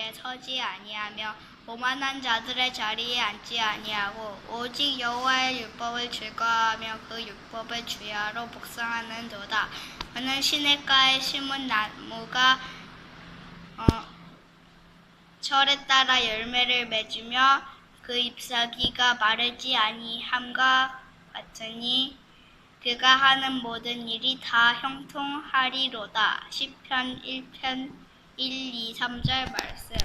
길에 서지 아니하며 오만한 자들의 자리에 앉지 아니하고 오직 여호와의 율법을 즐거워하며 그 율법을 주야로 묵상하는도다. 그는 시냇가에 심은 나무가 철에 따라 열매를 맺으며 그 잎사귀가 마르지 아니함과 같으니 그가 하는 모든 일이 다 형통하리로다. 시편 1편 1, 2, 3절 말씀.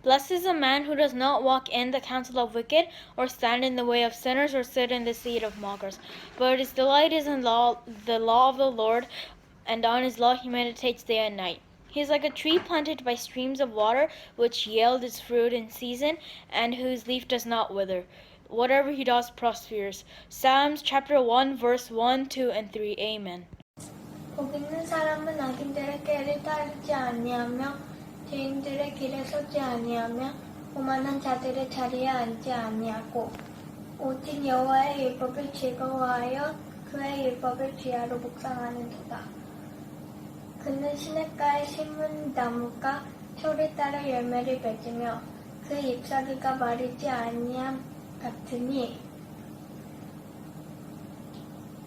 Blessed is the man who does not walk in the counsel of wicked, or stand in the way of sinners, or sit in the seat of mockers. But his delight is in the law of the Lord, and on his law he meditates day and night. He is like a tree planted by streams of water, which yield its fruit in season, and whose leaf does not wither. Whatever he does prospers. Psalms chapter 1, verse 1, 2, and 3. Amen. 복 있는 사람은 악인들의 꾀를 따르지 아니하며 죄인들의 길에 서지 아니하며 오만한 자들의 자리에 앉지 아니하고 오직 여호와의 율법을 즐거워하여 그의 율법을 주야로 묵상하는도다. 그는 시냇가에 심은 나무가 철을 따라 열매를 맺으며 그 잎사귀가 마르지 아니함 같으니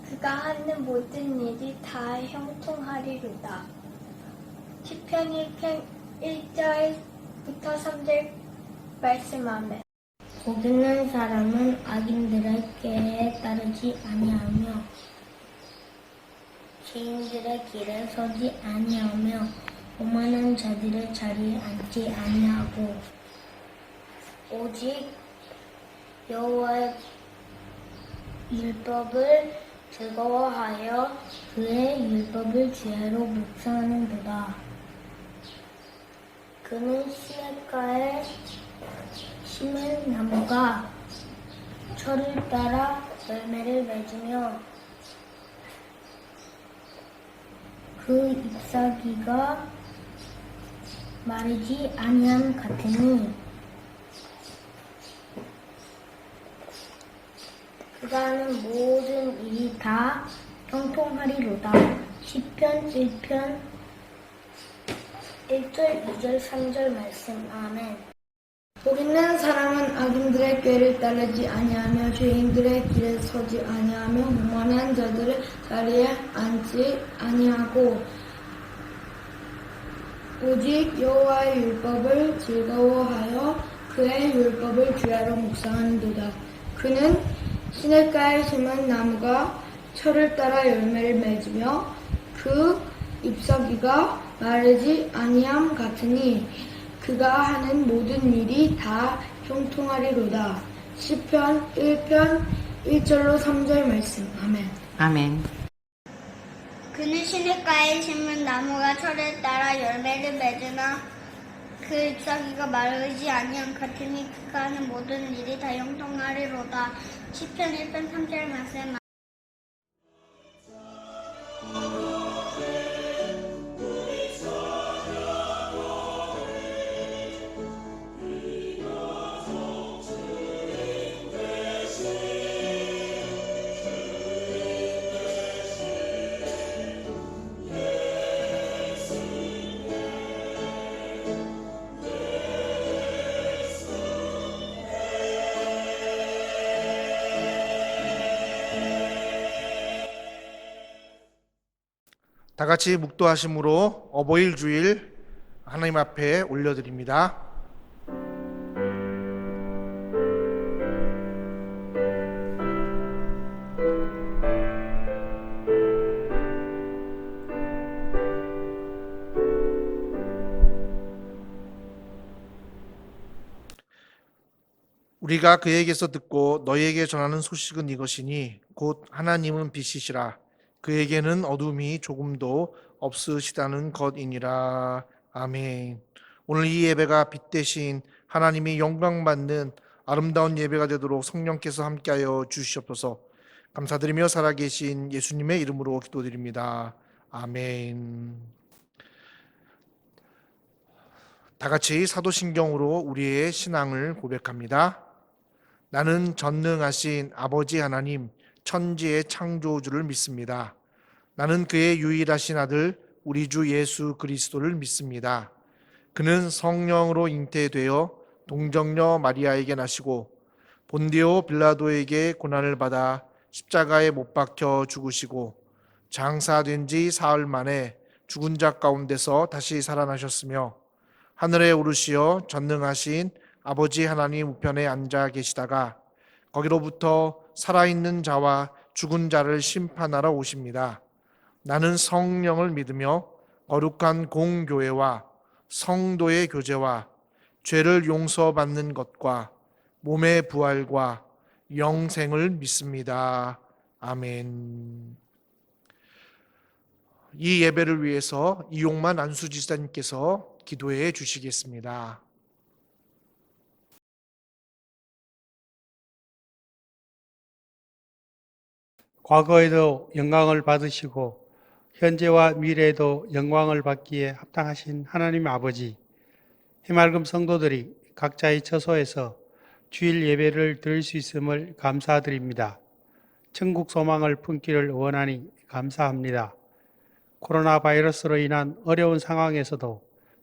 그가 하는 모든 일이 다 형통하리로다. 시편 1편 1절부터 3절 말씀 아멘. 복 있는 사람은 악인들의 꾀에 따르지 아니하며 죄인들의 길에 서지 아니하며 오만한 자들의 자리에 앉지 아니하고 오직 여호와의 율법을 즐거워하여 그의 율법을 주야로 묵상하는도다. 그는 시냇가에 심은 나무가 철을 따라 열매를 맺으며 그 잎사귀가 마르지 아니함 같으니 그가 하는 모든 일이 다 형통하리로다. 시편 1편 1절, 2절, 3절 말씀. 아멘. 복 있는 사람은 악인들의 꾀를 따르지 아니하며 죄인들의 길에 서지 아니하며 오만한 자들의 자리에 앉지 아니하고 오직 여호와의 율법을 즐거워하여 그의 율법을 주야로 묵상하는도다. 그는 시냇가에 심은 나무가 철을 따라 열매를 맺으며 그 잎사귀가 마르지 아니함 같으니 그가 하는 모든 일이 다 형통하리로다. 시편 1편 1절로 3절 말씀. 아멘. 아멘. 그는 시냇가에 심은 나무가 철에 따라 열매를 맺으며 그 잎사귀가 마르지 아니함 같으니 그가 하는 모든 일이 다 형통하리로다. 시편 1편 3절 말씀. 다 같이 묵도하심으로 어버이 주일 하나님 앞에 올려드립니다. 우리가 그에게서 듣고 너희에게 전하는 소식은 이것이니 곧 하나님은 빛이시라 그에게는 어둠이 조금도 없으시다는 것이니라. 아멘. 오늘 이 예배가 빛 대신 하나님이 영광받는 아름다운 예배가 되도록 성령께서 함께하여 주시옵소서. 감사드리며 살아계신 예수님의 이름으로 기도드립니다. 아멘. 다 같이 사도신경으로 우리의 신앙을 고백합니다. 나는 전능하신 아버지 하나님 천지의 창조주를 믿습니다. 나는 그의 유일하신 아들 우리 주 예수 그리스도를 믿습니다. 그는 성령으로 잉태되어 동정녀 마리아에게 나시고 본디오 빌라도에게 고난을 받아 십자가에 못 박혀 죽으시고 장사된 지 사흘 만에 죽은 자 가운데서 다시 살아나셨으며 하늘에 오르시어 전능하신 아버지 하나님 우편에 앉아 계시다가 거기로부터 살아있는 자와 죽은 자를 심판하러 오십니다. 나는 성령을 믿으며 거룩한 공교회와 성도의 교제와 죄를 용서받는 것과 몸의 부활과 영생을 믿습니다. 아멘. 이 예배를 위해서 이용만 안수지사님께서 기도해 주시겠습니다. 과거에도 영광을 받으시고 현재와 미래에도 영광을 받기에 합당하신 하나님 아버지, 해맑은 성도들이 각자의 처소에서 주일 예배를 드릴 수 있음을 감사드립니다. 천국 소망을 품기를 원하니 감사합니다. 코로나 바이러스로 인한 어려운 상황에서도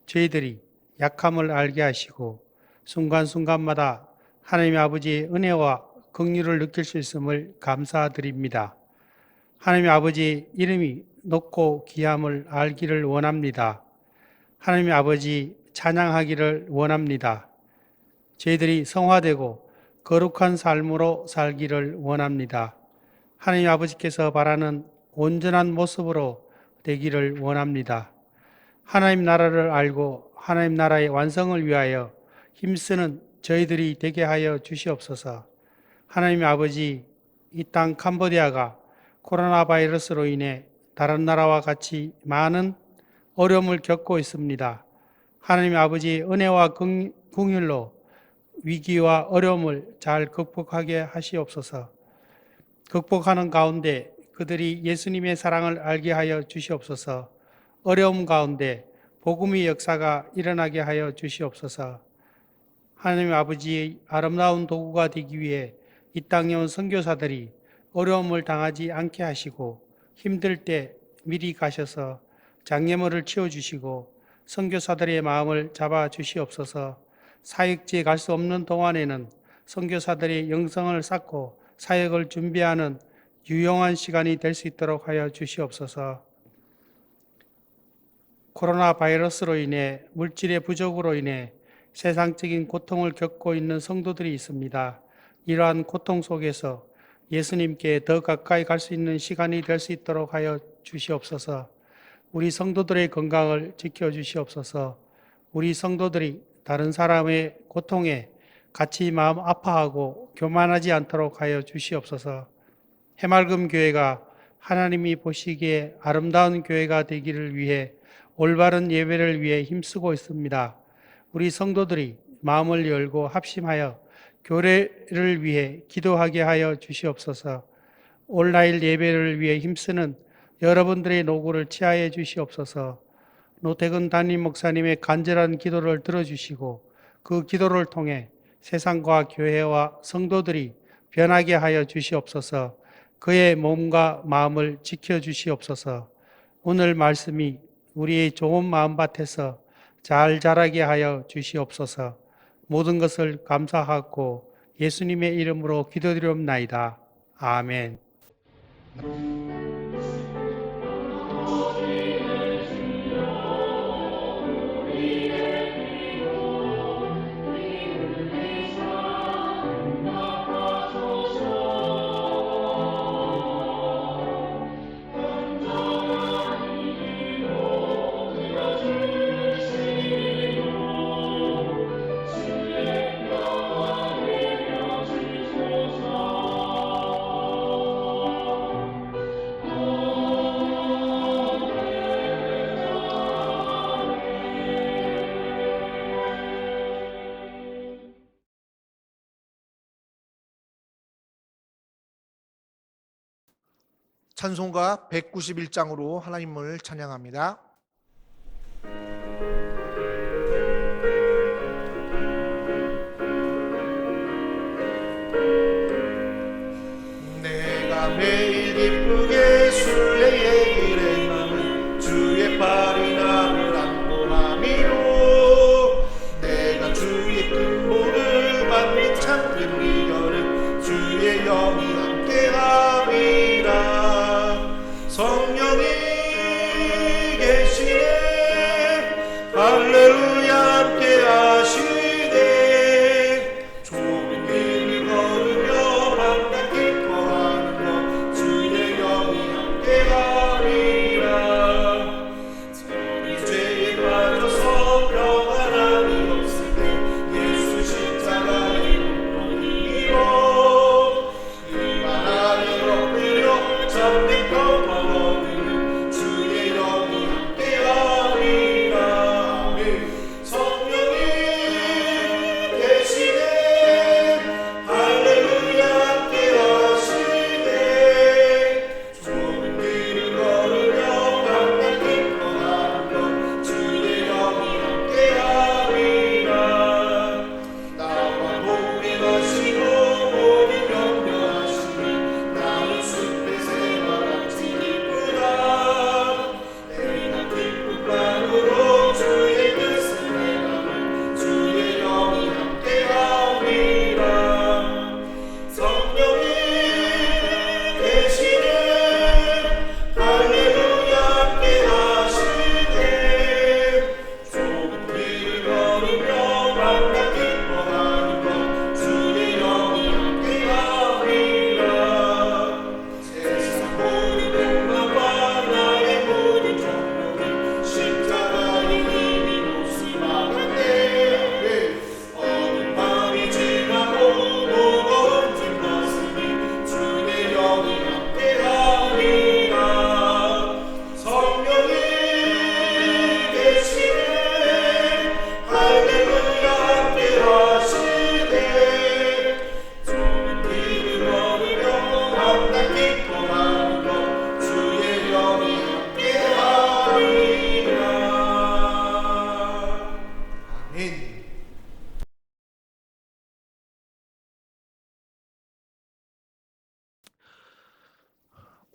저희들이 약함을 알게 하시고 순간순간마다 하나님 아버지의 은혜와 긍휼을 느낄 수 있음을 감사드립니다. 하나님 아버지 이름이 높고 귀함을 알기를 원합니다. 하나님 아버지 찬양하기를 원합니다. 저희들이 성화되고 거룩한 삶으로 살기를 원합니다. 하나님 아버지께서 바라는 온전한 모습으로 되기를 원합니다. 하나님 나라를 알고 하나님 나라의 완성을 위하여 힘쓰는 저희들이 되게 하여 주시옵소서. 하나님 아버지, 이 땅 캄보디아가 코로나 바이러스로 인해 다른 나라와 같이 많은 어려움을 겪고 있습니다. 하나님 아버지 은혜와 긍휼로 위기와 어려움을 잘 극복하게 하시옵소서. 극복하는 가운데 그들이 예수님의 사랑을 알게 하여 주시옵소서. 어려움 가운데 복음의 역사가 일어나게 하여 주시옵소서. 하나님 아버지의 아름다운 도구가 되기 위해 이 땅에 온 선교사들이 어려움을 당하지 않게 하시고 힘들 때 미리 가셔서 장애물을 치워주시고 선교사들의 마음을 잡아 주시옵소서. 사역지에 갈 수 없는 동안에는 선교사들의 영성을 쌓고 사역을 준비하는 유용한 시간이 될 수 있도록 하여 주시옵소서. 코로나 바이러스로 인해 물질의 부족으로 인해 세상적인 고통을 겪고 있는 성도들이 있습니다. 이러한 고통 속에서 예수님께 더 가까이 갈 수 있는 시간이 될 수 있도록 하여 주시옵소서. 우리 성도들의 건강을 지켜주시옵소서. 우리 성도들이 다른 사람의 고통에 같이 마음 아파하고 교만하지 않도록 하여 주시옵소서. 해맑음 교회가 하나님이 보시기에 아름다운 교회가 되기를 위해 올바른 예배를 위해 힘쓰고 있습니다. 우리 성도들이 마음을 열고 합심하여 교회를 위해 기도하게 하여 주시옵소서. 온라인 예배를 위해 힘쓰는 여러분들의 노고를 치하해 주시옵소서. 노태근 담임 목사님의 간절한 기도를 들어주시고 그 기도를 통해 세상과 교회와 성도들이 변하게 하여 주시옵소서. 그의 몸과 마음을 지켜주시옵소서. 오늘 말씀이 우리의 좋은 마음밭에서 잘 자라게 하여 주시옵소서. 모든 것을 감사하고 예수님의 이름으로 기도드리옵나이다. 아멘. 찬송가 191장으로 하나님을 찬양합니다. 내가 매일 기쁘게 순례의 길에 나는 주의 팔이 나를 안보함이로 흩날리는 우리 곁을 주의 영이 함께함이라. 성령이 계시네 할렐루야 함께하시네. 좁은 길을 걸으며 반갑게 거하는 것 주의 영이 함께함이라. 우리 죄에 빠져서 평안함이 없을 때 예수 십자가의 공로를 입어 이만 아래 엎드려 참된 평화를 주의 영이 함께하리라. 아멘. 성령이 계시네 할렐루야 함께하시네. 좁은 길을 걸으며 반갑게 거하는 것 주의 영이 함께하리라. 나와 동행하시고 모든 격려하시니 나는 숲의 새마같이 기쁘다. 내가 기쁨만으로 주의 뜻을 행하는 주의 영이 함께하리라. 성령이 계시네 할렐루야 함께하시네. 좁은 길을 걸으며 만나 기뻐하는 것 주의 영이 함께하리라. 세상 모든 공로와 나의 모든 종로를 십자가의 힘이 모습하는데 어둠 밤이 지나고 무거운 짐 벗으니 주의 영이 함께하리라. 성령이 계시네 할렐루야 함께하시네. 좁은 길을 걸으며 만나 기뻐하는 것 주의 영이 함께하리라. 아멘.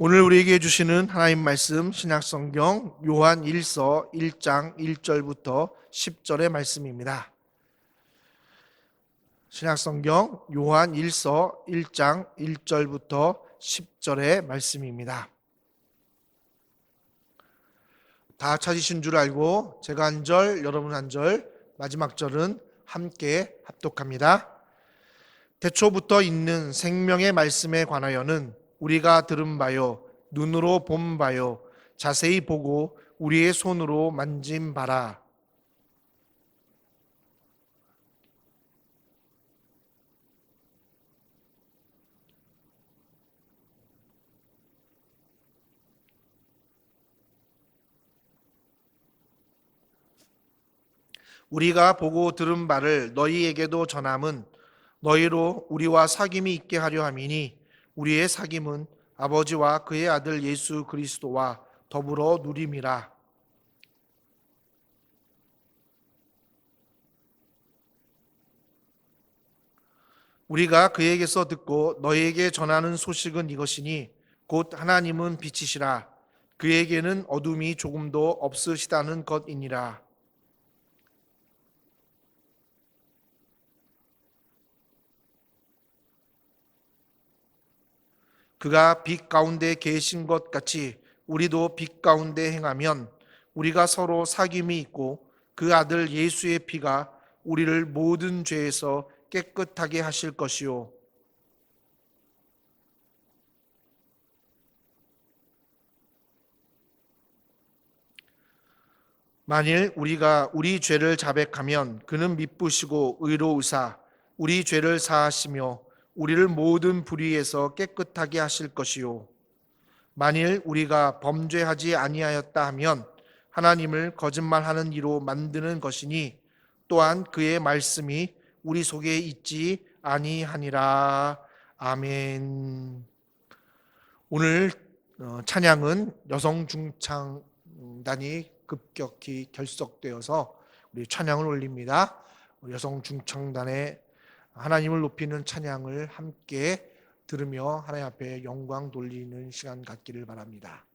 오늘 우리에게 주시는 하나님 말씀 신약성경 요한 1서 1장 1절부터 10절의 말씀입니다. 신약성경 요한 1서 1장 1절부터 10절의 말씀입니다. 다 찾으신 줄 알고 제가 한 절, 여러분 한 절, 마지막 절은 함께 합독합니다. 태초부터 있는 생명의 말씀에 관하여는 우리가 들은 바요, 눈으로 본 바요, 자세히 보고 우리의 손으로 만진 바라. 우리가 보고 들은 바를 너희에게도 전함은 너희로 우리와 사귐이 있게 하려 함이니 우리의 사귐은 아버지와 그의 아들 예수 그리스도와 더불어 누림이라. 우리가 그에게서 듣고 너희에게 전하는 소식은 이것이니 곧 하나님은 빛이시라. 그에게는 어둠이 조금도 없으시다는 것이니라. 그가 빛 가운데 계신 것 같이 우리도 빛 가운데 행하면 우리가 서로 사귐이 있고 그 아들 예수의 피가 우리를 모든 죄에서 깨끗하게 하실 것이요. 만일 우리가 우리 죄를 자백하면 그는 미쁘시고 의로우사 우리 죄를 사하시며 우리를 모든 불의에서 깨끗하게 하실 것이요. 만일 우리가 범죄하지 아니하였다 하면 하나님을 거짓말하는 이로 만드는 것이니 또한 그의 말씀이 우리 속에 있지 아니하니라. 아멘. 오늘 찬양은 여성 중창단이 급격히 결석되어서 우리 찬양을 올립니다. 여성 중창단의 하나님을 높이는 찬양을 함께 들으며 하나님 앞에 영광 돌리는 시간 갖기를 바랍니다.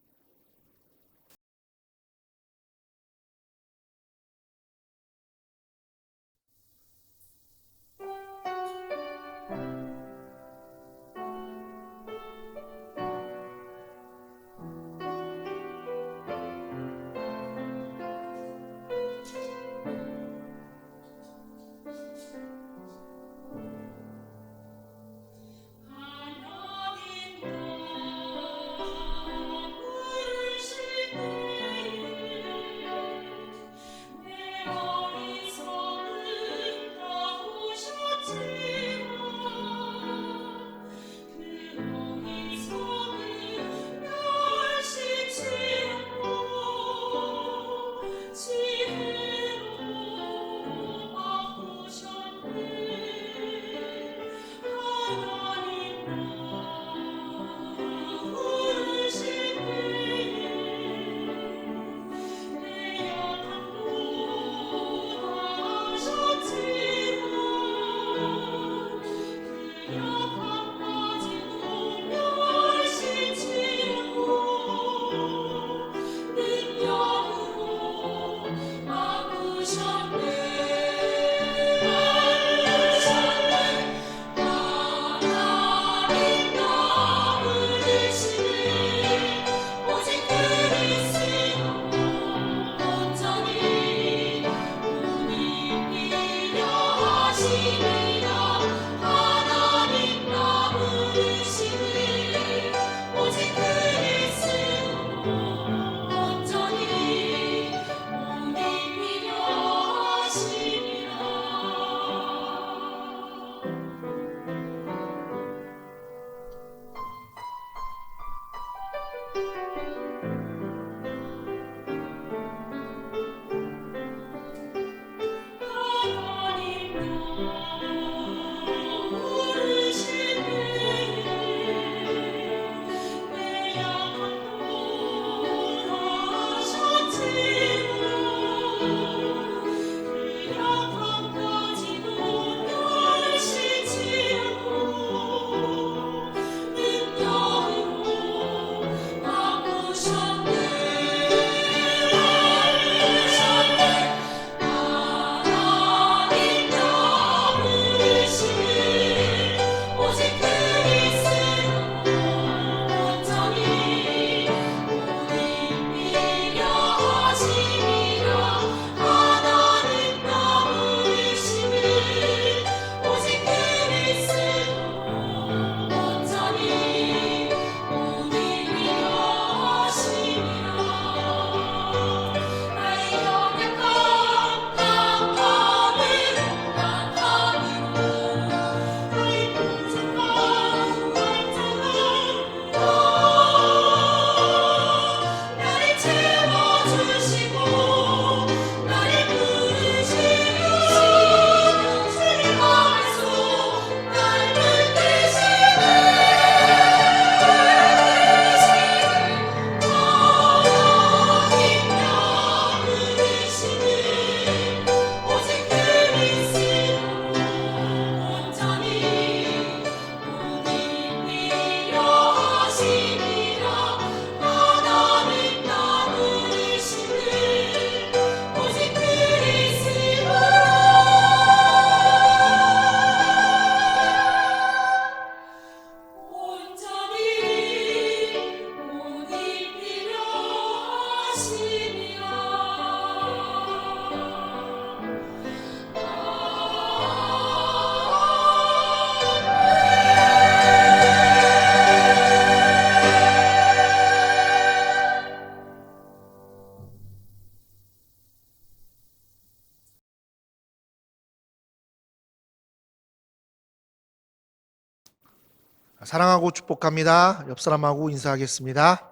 사랑하고 축복합니다. 옆 사람하고 인사하겠습니다.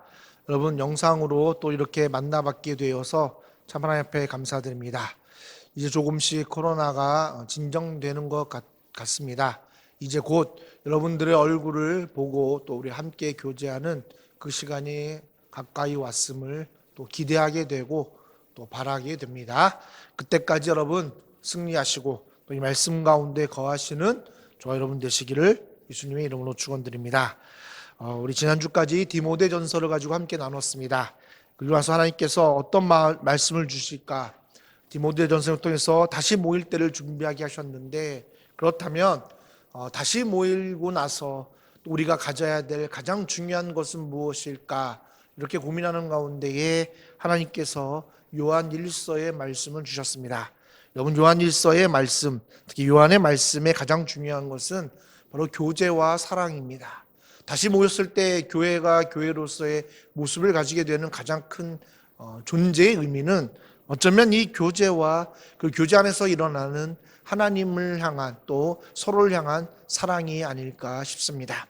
여러분 영상으로 또 이렇게 만나뵙게 되어서 참 하나님 앞에 감사드립니다. 이제 조금씩 코로나가 진정되는 것 같습니다. 이제 곧 여러분들의 얼굴을 보고 또 우리 함께 교제하는 그 시간이 가까이 왔음을 또 기대하게 되고 또 바라게 됩니다. 그때까지 여러분 승리하시고 또 이 말씀 가운데 거하시는 저와 여러분 되시기를 예수님의 이름으로 축원드립니다. 우리 지난주까지 디모데전서를 가지고 함께 나눴습니다. 그리고 나서 하나님께서 어떤 말씀을 주실까? 디모데전서를 통해서 다시 모일 때를 준비하게 하셨는데, 그렇다면 다시 모이고 나서 우리가 가져야 될 가장 중요한 것은 무엇일까? 이렇게 고민하는 가운데에 하나님께서 요한 1서의 말씀을 주셨습니다. 여러분, 요한 1서의 말씀, 특히 요한의 말씀의 가장 중요한 것은 바로 교제와 사랑입니다. 다시 모였을 때 교회가 교회로서의 모습을 가지게 되는 가장 큰 존재의 의미는 어쩌면 이 교제와 그 교제 안에서 일어나는 하나님을 향한 또 서로를 향한 사랑이 아닐까 싶습니다.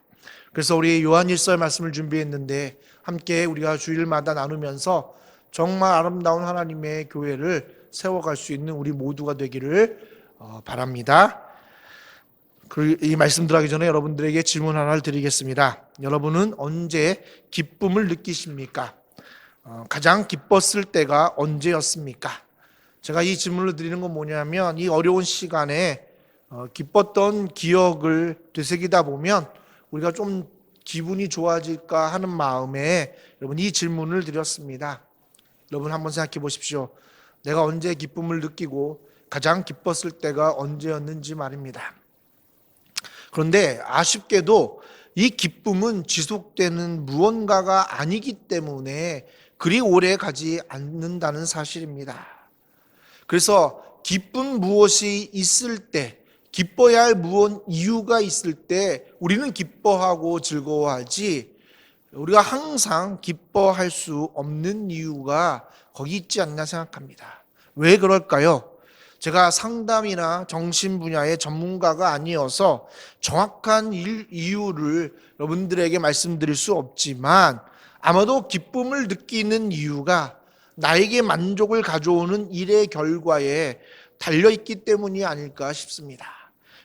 그래서 우리 요한 1서 말씀을 준비했는데 함께 우리가 주일마다 나누면서 정말 아름다운 하나님의 교회를 세워갈 수 있는 우리 모두가 되기를 바랍니다. 이 말씀 들어가기 전에 여러분들에게 질문 하나를 드리겠습니다. 여러분은 언제 기쁨을 느끼십니까? 가장 기뻤을 때가 언제였습니까? 제가 이 질문을 드리는 건 뭐냐면 이 어려운 시간에 기뻤던 기억을 되새기다 보면 우리가 좀 기분이 좋아질까 하는 마음에 여러분 이 질문을 드렸습니다. 여러분 한번 생각해 보십시오. 내가 언제 기쁨을 느끼고 가장 기뻤을 때가 언제였는지 말입니다. 그런데 아쉽게도 이 기쁨은 지속되는 무언가가 아니기 때문에 그리 오래 가지 않는다는 사실입니다. 그래서 기쁜 무엇이 있을 때, 기뻐야 할 무언 이유가 있을 때 우리는 기뻐하고 즐거워하지, 우리가 항상 기뻐할 수 없는 이유가 거기 있지 않나 생각합니다. 왜 그럴까요? 제가 상담이나 정신 분야의 전문가가 아니어서 정확한 이유를 여러분들에게 말씀드릴 수 없지만 아마도 기쁨을 느끼는 이유가 나에게 만족을 가져오는 일의 결과에 달려있기 때문이 아닐까 싶습니다.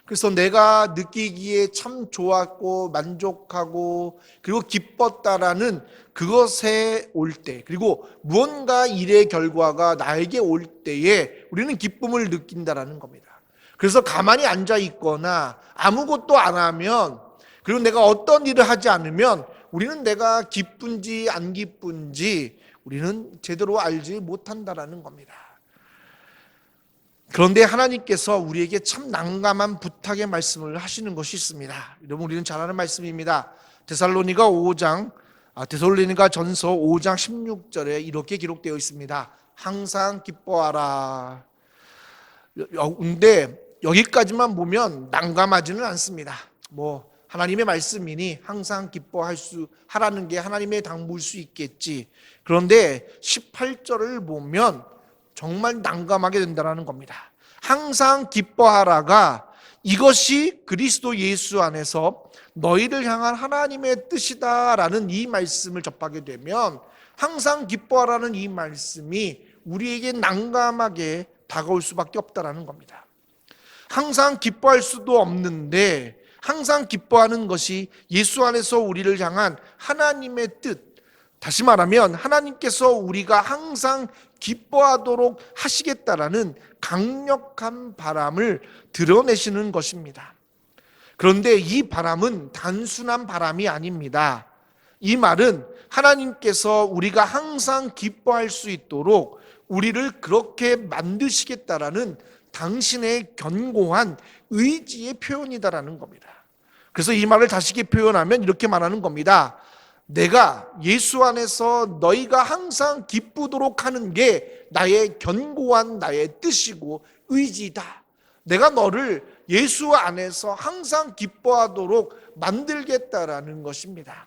그래서 내가 느끼기에 참 좋았고 만족하고 그리고 기뻤다라는 그것에 올 때, 그리고 무언가 일의 결과가 나에게 올 때에 우리는 기쁨을 느낀다라는 겁니다. 그래서 가만히 앉아 있거나 아무것도 안 하면, 그리고 내가 어떤 일을 하지 않으면 우리는 내가 기쁜지 안 기쁜지 우리는 제대로 알지 못한다라는 겁니다. 그런데 하나님께서 우리에게 참 난감한 부탁의 말씀을 하시는 것이 있습니다. 여러분 우리는 잘 아는 말씀입니다. 데살로니가 전서 5장 16절에 이렇게 기록되어 있습니다. 항상 기뻐하라. 근데 여기까지만 보면 난감하지는 않습니다. 하나님의 말씀이니 항상 하라는 게 하나님의 당부일 수 있겠지. 그런데 18절을 보면 정말 난감하게 된다는 겁니다. 항상 기뻐하라가 이것이 그리스도 예수 안에서 너희를 향한 하나님의 뜻이다라는 이 말씀을 접하게 되면 항상 기뻐하라는 이 말씀이 우리에게 난감하게 다가올 수밖에 없다라는 겁니다. 항상 기뻐할 수도 없는데 항상 기뻐하는 것이 예수 안에서 우리를 향한 하나님의 뜻, 다시 말하면 하나님께서 우리가 항상 기뻐하도록 하시겠다라는 강력한 바람을 드러내시는 것입니다. 그런데 이 바람은 단순한 바람이 아닙니다. 이 말은 하나님께서 우리가 항상 기뻐할 수 있도록 우리를 그렇게 만드시겠다라는 당신의 견고한 의지의 표현이다라는 겁니다. 그래서 이 말을 다시 표현하면 이렇게 말하는 겁니다. 내가 예수 안에서 너희가 항상 기쁘도록 하는 게 나의 견고한 나의 뜻이고 의지다. 내가 너를 예수 안에서 항상 기뻐하도록 만들겠다라는 것입니다.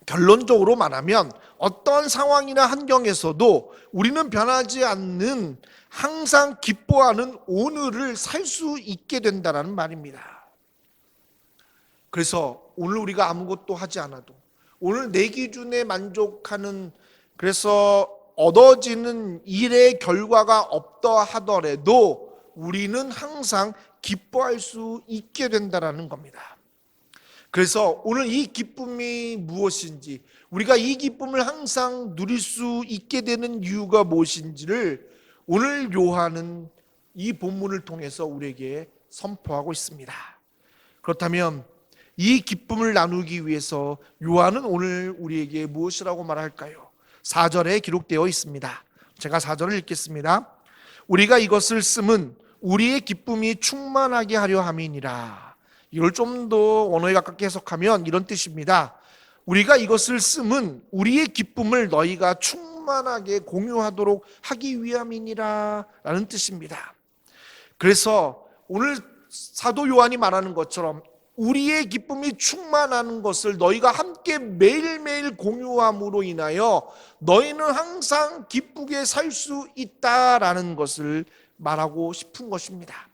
결론적으로 말하면 어떤 상황이나 환경에서도 우리는 변하지 않는 항상 기뻐하는 오늘을 살 수 있게 된다는 말입니다. 그래서 오늘 우리가 아무것도 하지 않아도, 오늘 내 기준에 만족하는, 그래서 얻어지는 일의 결과가 없다 하더라도 우리는 항상 기뻐할 수 있게 된다는 겁니다. 그래서 오늘 이 기쁨이 무엇인지, 우리가 이 기쁨을 항상 누릴 수 있게 되는 이유가 무엇인지를 오늘 요한은 이 본문을 통해서 우리에게 선포하고 있습니다. 그렇다면 이 기쁨을 나누기 위해서 요한은 오늘 우리에게 무엇이라고 말할까요? 4절에 기록되어 있습니다. 제가 4절을 읽겠습니다. 우리가 이것을 쓰면 우리의 기쁨이 충만하게 하려 함이니라. 이걸 좀 더 원어에 가깝게 해석하면 이런 뜻입니다. 우리가 이것을 쓰면 우리의 기쁨을 너희가 충만하게 공유하도록 하기 위함이니라 라는 뜻입니다. 그래서 오늘 사도 요한이 말하는 것처럼 우리의 기쁨이 충만한 것을 너희가 함께 매일매일 공유함으로 인하여 너희는 항상 기쁘게 살 수 있다라는 것을 말하고 싶은 것입니다.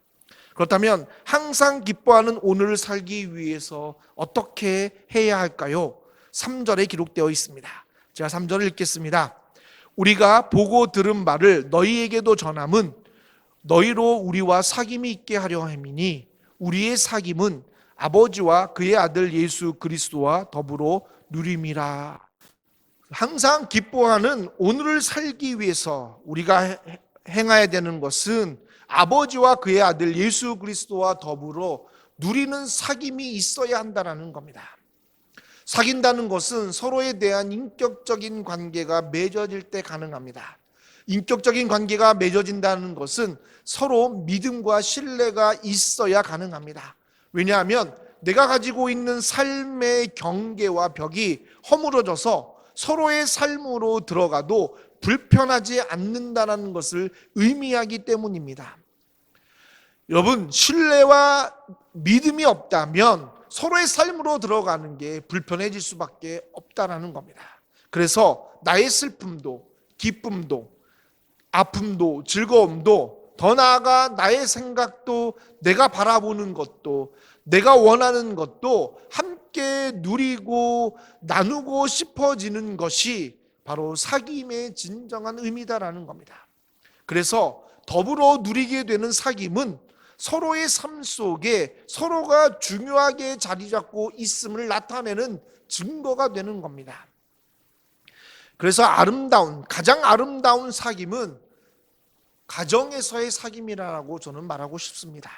그렇다면 항상 기뻐하는 오늘을 살기 위해서 어떻게 해야 할까요? 3절에 기록되어 있습니다. 제가 3절을 읽겠습니다. 우리가 보고 들은 바를 너희에게도 전함은 너희로 우리와 사귐이 있게 하려 함이니 우리의 사귐은 아버지와 그의 아들 예수 그리스도와 더불어 누림이라. 항상 기뻐하는 오늘을 살기 위해서 우리가 행해야 되는 것은 아버지와 그의 아들 예수 그리스도와 더불어 누리는 사귐이 있어야 한다는 겁니다. 사귄다는 것은 서로에 대한 인격적인 관계가 맺어질 때 가능합니다. 인격적인 관계가 맺어진다는 것은 서로 믿음과 신뢰가 있어야 가능합니다. 왜냐하면 내가 가지고 있는 삶의 경계와 벽이 허물어져서 서로의 삶으로 들어가도 불편하지 않는다는 것을 의미하기 때문입니다. 여러분, 신뢰와 믿음이 없다면 서로의 삶으로 들어가는 게 불편해질 수밖에 없다는 겁니다. 그래서 나의 슬픔도 기쁨도 아픔도 즐거움도 더 나아가 나의 생각도 내가 바라보는 것도 내가 원하는 것도 함께 누리고 나누고 싶어지는 것이 바로 사귐의 진정한 의미다라는 겁니다. 그래서 더불어 누리게 되는 사귐은 서로의 삶 속에 서로가 중요하게 자리 잡고 있음을 나타내는 증거가 되는 겁니다. 그래서 가장 아름다운 사귐은 가정에서의 사귐이라고 저는 말하고 싶습니다.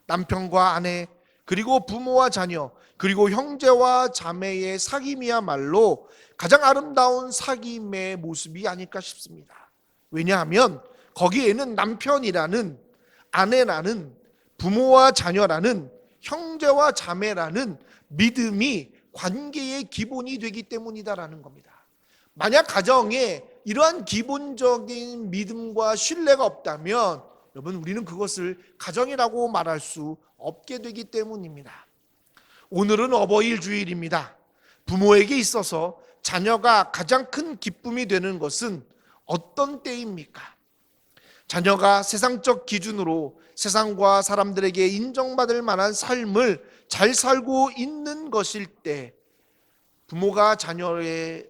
남편과 아내, 그리고 부모와 자녀, 그리고 형제와 자매의 사귐이야말로 가장 아름다운 사귐의 모습이 아닐까 싶습니다. 왜냐하면 거기에는 남편이라는, 아내라는, 부모와 자녀라는, 형제와 자매라는 믿음이 관계의 기본이 되기 때문이다라는 겁니다. 만약 가정에 이러한 기본적인 믿음과 신뢰가 없다면 여러분, 우리는 그것을 가정이라고 말할 수 없게 되기 때문입니다. 오늘은 어버이일 주일입니다. 부모에게 있어서 자녀가 가장 큰 기쁨이 되는 것은 어떤 때입니까? 자녀가 세상적 기준으로 세상과 사람들에게 인정받을 만한 삶을 잘 살고 있는 것일 때 부모가 자녀에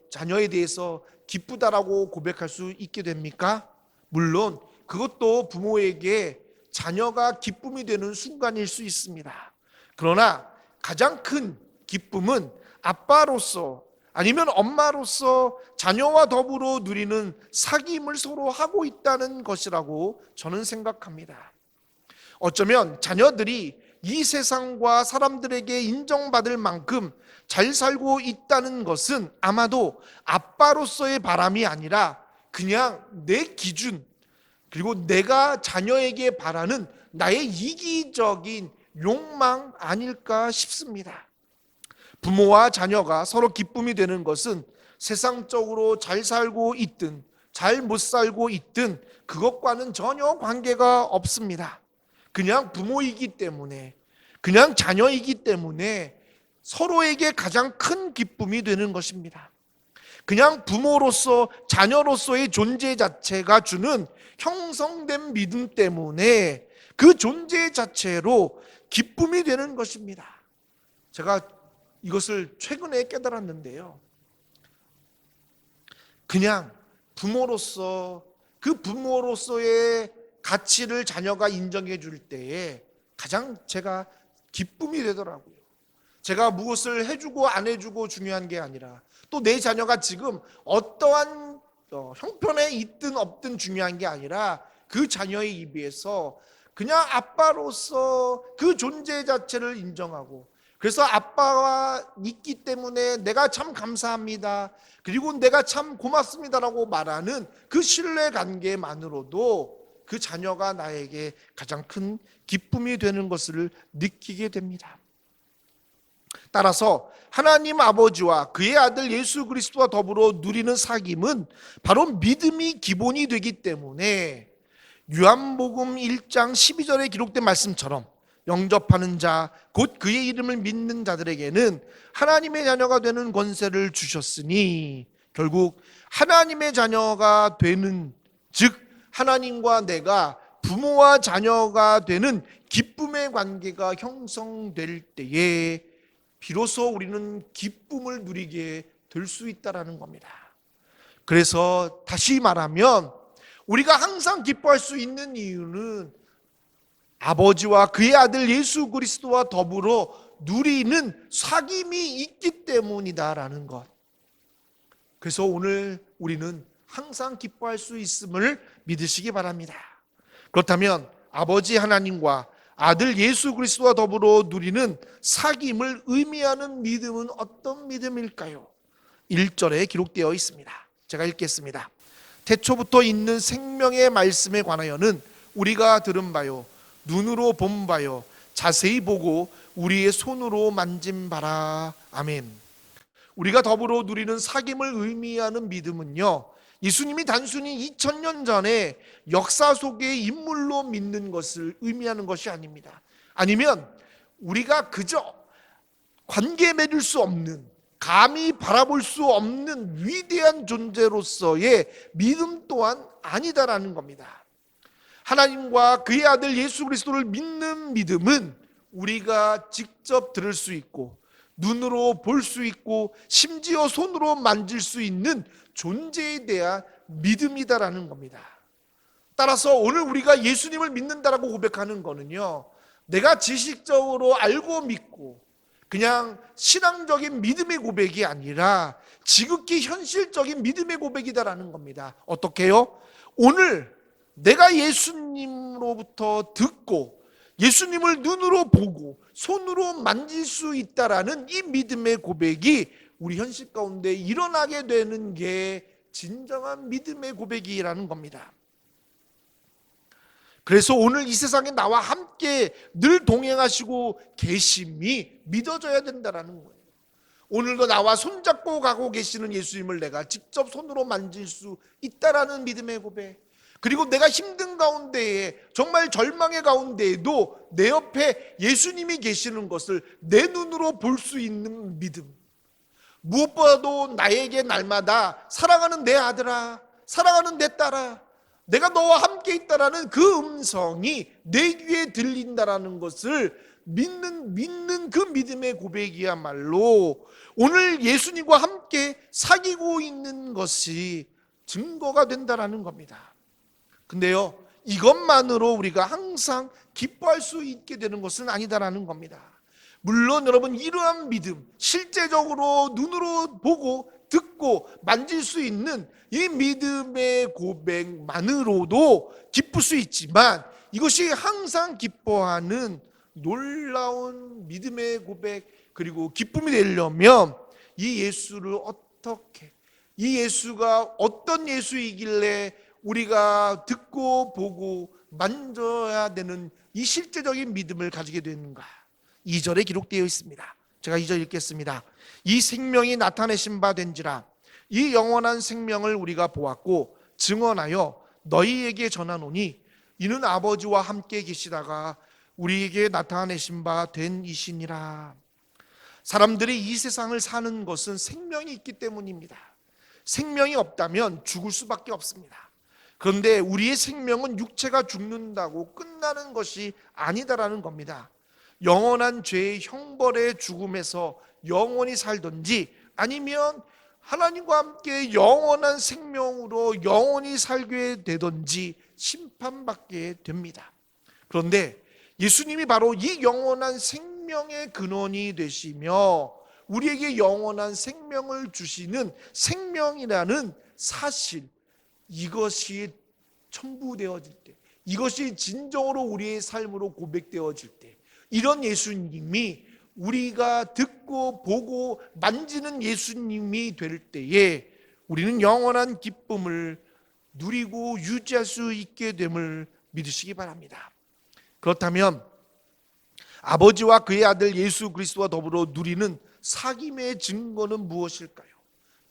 대해서 기쁘다라고 고백할 수 있게 됩니까? 물론 그것도 부모에게 자녀가 기쁨이 되는 순간일 수 있습니다. 그러나 가장 큰 기쁨은 아빠로서 아니면 엄마로서 자녀와 더불어 누리는 사귐을 서로 하고 있다는 것이라고 저는 생각합니다. 어쩌면 자녀들이 이 세상과 사람들에게 인정받을 만큼 잘 살고 있다는 것은 아마도 아빠로서의 바람이 아니라 그냥 내 기준, 그리고 내가 자녀에게 바라는 나의 이기적인 욕망 아닐까 싶습니다. 부모와 자녀가 서로 기쁨이 되는 것은 세상적으로 잘 살고 있든 잘 못 살고 있든 그것과는 전혀 관계가 없습니다. 그냥 부모이기 때문에, 그냥 자녀이기 때문에 서로에게 가장 큰 기쁨이 되는 것입니다. 그냥 부모로서 자녀로서의 존재 자체가 주는 형성된 믿음 때문에 그 존재 자체로 기쁨이 되는 것입니다. 제가 이것을 최근에 깨달았는데요. 그냥 부모로서 그 부모로서의 가치를 자녀가 인정해 줄 때에 가장 제가 기쁨이 되더라고요. 제가 무엇을 해주고 안 해주고 중요한 게 아니라 또 내 자녀가 지금 어떠한 형편에 있든 없든 중요한 게 아니라 그 자녀의 입에서 그냥 아빠로서 그 존재 자체를 인정하고, 그래서 아빠가 있기 때문에 내가 참 감사합니다, 그리고 내가 참 고맙습니다라고 말하는 그 신뢰 관계만으로도 그 자녀가 나에게 가장 큰 기쁨이 되는 것을 느끼게 됩니다. 따라서 하나님 아버지와 그의 아들 예수 그리스도와 더불어 누리는 사귐은 바로 믿음이 기본이 되기 때문에 요한복음 1장 12절에 기록된 말씀처럼 영접하는 자, 곧 그의 이름을 믿는 자들에게는 하나님의 자녀가 되는 권세를 주셨으니, 결국 하나님의 자녀가 되는, 즉 하나님과 내가 부모와 자녀가 되는 기쁨의 관계가 형성될 때에 비로소 우리는 기쁨을 누리게 될 수 있다는 겁니다. 그래서 다시 말하면 우리가 항상 기뻐할 수 있는 이유는 아버지와 그의 아들 예수 그리스도와 더불어 누리는 사귐이 있기 때문이다라는 것. 그래서 오늘 우리는 항상 기뻐할 수 있음을 믿으시기 바랍니다. 그렇다면 아버지 하나님과 아들 예수 그리스도와 더불어 누리는 사귐을 의미하는 믿음은 어떤 믿음일까요? 1절에 기록되어 있습니다. 제가 읽겠습니다. 태초부터 있는 생명의 말씀에 관하여는 우리가 들은 바요, 눈으로 본 바요, 자세히 보고 우리의 손으로 만진 바라. 아멘. 우리가 더불어 누리는 사귐을 의미하는 믿음은요, 예수님이 단순히 2000년 전에 역사 속의 인물로 믿는 것을 의미하는 것이 아닙니다. 아니면 우리가 그저 관계 맺을 수 없는, 감히 바라볼 수 없는 위대한 존재로서의 믿음 또한 아니다라는 겁니다. 하나님과 그의 아들 예수 그리스도를 믿는 믿음은 우리가 직접 들을 수 있고 눈으로 볼 수 있고 심지어 손으로 만질 수 있는 존재에 대한 믿음이다라는 겁니다. 따라서 오늘 우리가 예수님을 믿는다라고 고백하는 거는요, 내가 지식적으로 알고 믿고 그냥 신앙적인 믿음의 고백이 아니라 지극히 현실적인 믿음의 고백이다라는 겁니다. 어떻게요? 오늘 내가 예수님으로부터 듣고 예수님을 눈으로 보고 손으로 만질 수 있다라는 이 믿음의 고백이 우리 현실 가운데 일어나게 되는 게 진정한 믿음의 고백이라는 겁니다. 그래서 오늘 이 세상에 나와 함께 늘 동행하시고 계심이 믿어져야 된다는 거예요. 오늘도 나와 손잡고 가고 계시는 예수님을 내가 직접 손으로 만질 수 있다라는 믿음의 고백, 그리고 내가 힘든 가운데에 정말 절망의 가운데에도 내 옆에 예수님이 계시는 것을 내 눈으로 볼 수 있는 믿음, 무엇보다도 나에게 날마다 사랑하는 내 아들아, 사랑하는 내 딸아, 내가 너와 함께 있다라는 그 음성이 내 귀에 들린다라는 것을 믿는 그 믿음의 고백이야말로 오늘 예수님과 함께 사귀고 있는 것이 증거가 된다라는 겁니다. 근데요, 이것만으로 우리가 항상 기뻐할 수 있게 되는 것은 아니다라는 겁니다. 물론 여러분, 이러한 믿음, 실제적으로 눈으로 보고 듣고 만질 수 있는 이 믿음의 고백만으로도 기쁠 수 있지만, 이것이 항상 기뻐하는 놀라운 믿음의 고백 그리고 기쁨이 되려면 이 예수를 어떻게, 이 예수가 어떤 예수이길래 우리가 듣고 보고 만져야 되는 이 실제적인 믿음을 가지게 되는가? 2절에 기록되어 있습니다. 제가 2절 읽겠습니다. 이 생명이 나타내신 바 된지라 이 영원한 생명을 우리가 보았고 증언하여 너희에게 전하노니 이는 아버지와 함께 계시다가 우리에게 나타내신 바 된 이시니라. 사람들이 이 세상을 사는 것은 생명이 있기 때문입니다. 생명이 없다면 죽을 수밖에 없습니다. 그런데 우리의 생명은 육체가 죽는다고 끝나는 것이 아니다라는 겁니다. 영원한 죄의 형벌의 죽음에서 영원히 살든지 아니면 하나님과 함께 영원한 생명으로 영원히 살게 되든지 심판받게 됩니다. 그런데 예수님이 바로 이 영원한 생명의 근원이 되시며 우리에게 영원한 생명을 주시는 생명이라는 사실, 이것이 첨부되어질 때, 이것이 진정으로 우리의 삶으로 고백되어질 때, 이런 예수님이 우리가 듣고 보고 만지는 예수님이 될 때에 우리는 영원한 기쁨을 누리고 유지할 수 있게 됨을 믿으시기 바랍니다. 그렇다면 아버지와 그의 아들 예수 그리스도와 더불어 누리는 사귐의 증거는 무엇일까요?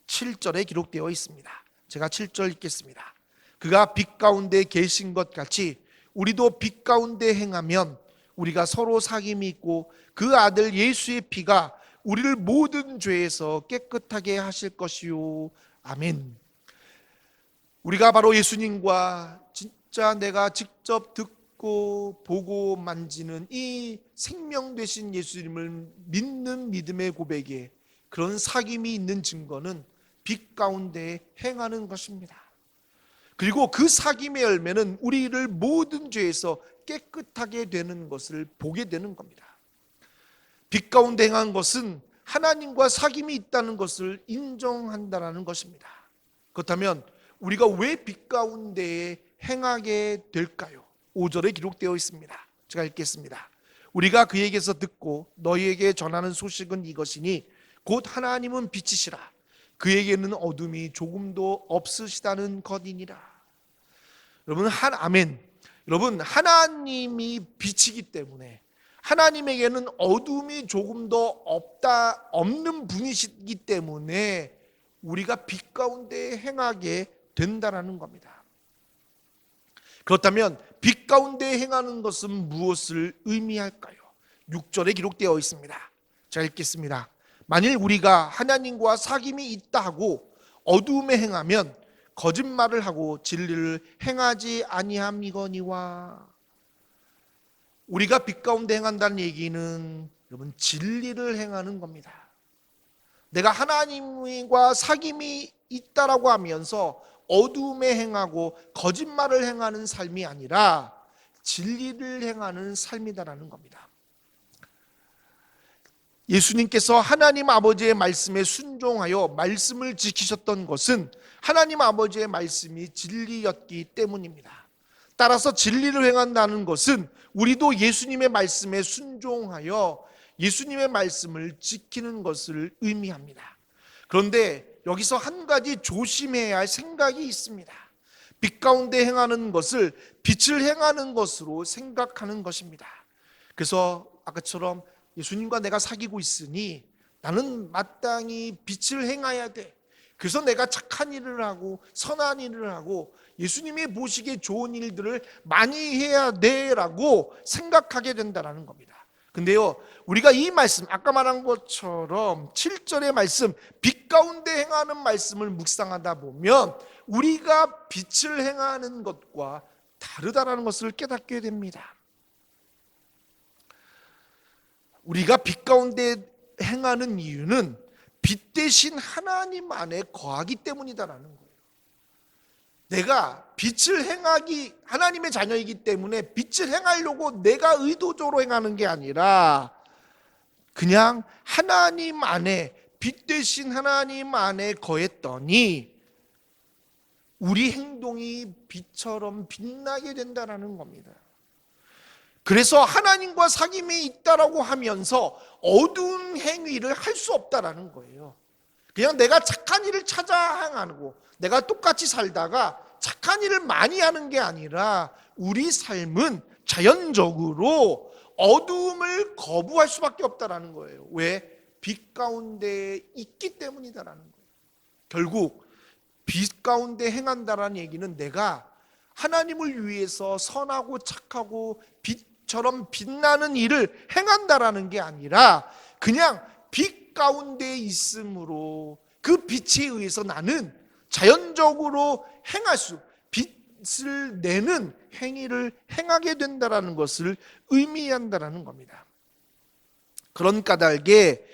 7절에 기록되어 있습니다. 제가 7절 읽겠습니다. 그가 빛 가운데 계신 것 같이 우리도 빛 가운데 행하면 우리가 서로 사귐이 있고 그 아들 예수의 피가 우리를 모든 죄에서 깨끗하게 하실 것이요. 아멘. 우리가 바로 예수님과 진짜 내가 직접 듣고 보고 만지는 이 생명 되신 예수님을 믿는 믿음의 고백에 그런 사귐이 있는 증거는 빛 가운데 행하는 것입니다. 그리고 그 사귐의 열매는 우리를 모든 죄에서 깨끗하게 되는 것을 보게 되는 겁니다. 빛 가운데 행한 것은 하나님과 사귐이 있다는 것을 인정한다는 것입니다. 그렇다면 우리가 왜 빛 가운데에 행하게 될까요? 5절에 기록되어 있습니다. 제가 읽겠습니다. 우리가 그에게서 듣고 너희에게 전하는 소식은 이것이니 곧 하나님은 빛이시라. 그에게는 어둠이 조금도 없으시다는 것이니라. 여러분, 아멘. 여러분, 하나님이 빛이기 때문에 하나님에게는 어둠이 조금도 없는 분이시기 때문에 우리가 빛 가운데 행하게 된다라는 겁니다. 그렇다면 빛 가운데 행하는 것은 무엇을 의미할까요? 6절에 기록되어 있습니다. 제가 읽겠습니다. 만일 우리가 하나님과 사귐이 있다 하고 어두움에 행하면 거짓말을 하고 진리를 행하지 아니함이거니와. 우리가 빛 가운데 행한다는 얘기는 여러분 진리를 행하는 겁니다. 내가 하나님과 사귐이 있다라고 하면서 어두움에 행하고 거짓말을 행하는 삶이 아니라 진리를 행하는 삶이다라는 겁니다. 예수님께서 하나님 아버지의 말씀에 순종하여 말씀을 지키셨던 것은 하나님 아버지의 말씀이 진리였기 때문입니다. 따라서 진리를 행한다는 것은 우리도 예수님의 말씀에 순종하여 예수님의 말씀을 지키는 것을 의미합니다. 그런데 여기서 한 가지 조심해야 할 생각이 있습니다. 빛 가운데 행하는 것을 빛을 행하는 것으로 생각하는 것입니다. 그래서 아까처럼 예수님과 내가 사귀고 있으니 나는 마땅히 빛을 행해야 돼. 그래서 내가 착한 일을 하고 선한 일을 하고 예수님이 보시기에 좋은 일들을 많이 해야 돼라고 생각하게 된다는 겁니다. 근데요, 우리가 이 말씀, 아까 말한 것처럼 7절의 말씀, 빛 가운데 행하는 말씀을 묵상하다 보면 우리가 빛을 행하는 것과 다르다라는 것을 깨닫게 됩니다. 우리가 빛 가운데 행하는 이유는 빛 대신 하나님 안에 거하기 때문이다라는 거예요. 내가 빛을 행하기, 하나님의 자녀이기 때문에 빛을 행하려고 내가 의도적으로 행하는 게 아니라 그냥 하나님 안에, 빛 대신 하나님 안에 거했더니 우리 행동이 빛처럼 빛나게 된다는 겁니다. 그래서 하나님과 사귐이 있다라고 하면서 어두운 행위를 할 수 없다라는 거예요. 그냥 내가 착한 일을 찾아 행하고 내가 똑같이 살다가 착한 일을 많이 하는 게 아니라 우리 삶은 자연적으로 어두움을 거부할 수밖에 없다라는 거예요. 왜? 빛 가운데 있기 때문이다라는 거예요. 결국 빛 가운데 행한다라는 얘기는 내가 하나님을 위해서 선하고 착하고 빛처럼 빛나는 일을 행한다라는 게 아니라 그냥 빛 가운데 있으므로 그 빛에 의해서 나는 자연적으로 행할 수, 빛을 내는 행위를 행하게 된다라는 것을 의미한다라는 겁니다. 그런 까닭에